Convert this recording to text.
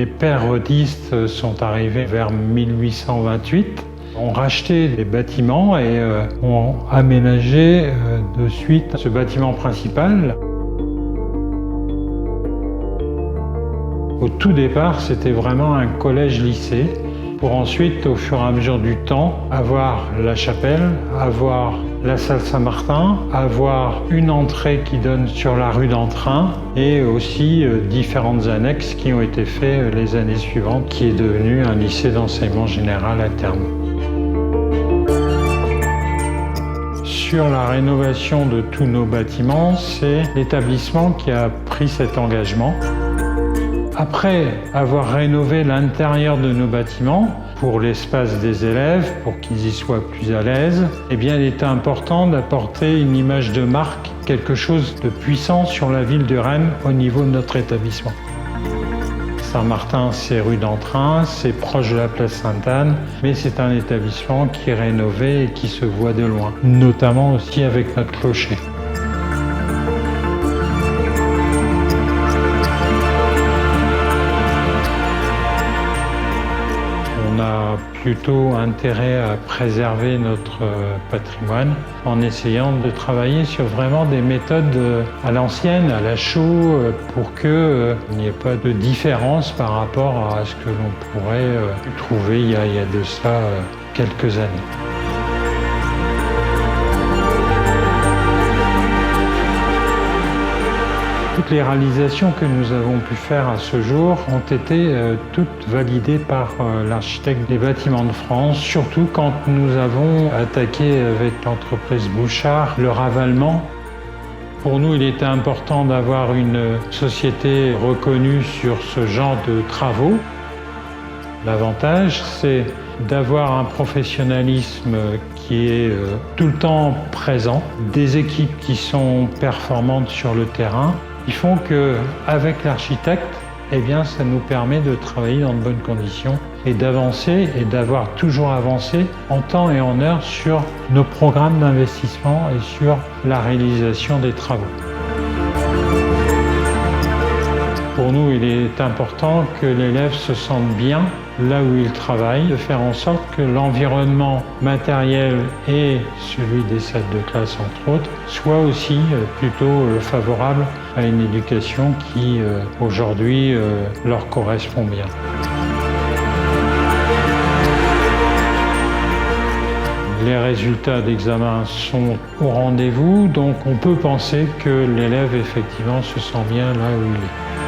Les périodistes sont arrivés vers 1828, ont racheté les bâtiments et ont aménagé de suite ce bâtiment principal. Au tout départ, c'était vraiment un collège-lycée, pour ensuite, au fur et à mesure du temps, avoir la chapelle, avoir la salle Saint-Martin, avoir une entrée qui donne sur la rue d'Entrain et aussi différentes annexes qui ont été faites les années suivantes, qui est devenu un lycée d'enseignement général à terme. Sur la rénovation de tous nos bâtiments, c'est l'établissement qui a pris cet engagement. Après avoir rénové l'intérieur de nos bâtiments, pour l'espace des élèves, pour qu'ils y soient plus à l'aise, eh bien, il était important d'apporter une image de marque, quelque chose de puissant sur la ville de Rennes au niveau de notre établissement. Saint-Martin, c'est rue d'Entrain, c'est proche de la place Sainte-Anne, mais c'est un établissement qui est rénové et qui se voit de loin, notamment aussi avec notre clocher. On a plutôt intérêt à préserver notre patrimoine en essayant de travailler sur vraiment des méthodes à l'ancienne, à la chaux, pour qu'il n'y ait pas de différence par rapport à ce que l'on pourrait trouver il y a de ça quelques années. Toutes les réalisations que nous avons pu faire à ce jour ont été toutes validées par l'architecte des Bâtiments de France, surtout quand nous avons attaqué avec l'entreprise Bouchard le ravalement. Pour nous, il était important d'avoir une société reconnue sur ce genre de travaux. L'avantage, c'est d'avoir un professionnalisme qui est tout le temps présent, des équipes qui sont performantes sur le terrain, qui font qu'avec l'architecte, eh bien, ça nous permet de travailler dans de bonnes conditions et d'avancer et d'avoir toujours avancé en temps et en heure sur nos programmes d'investissement et sur la réalisation des travaux. Pour nous, il est important que l'élève se sente bien là où il travaille, de faire en sorte que l'environnement matériel et celui des salles de classe, entre autres, soit aussi plutôt favorable à une éducation qui, aujourd'hui, leur correspond bien. Les résultats d'examen sont au rendez-vous, donc on peut penser que l'élève, effectivement, se sent bien là où il est.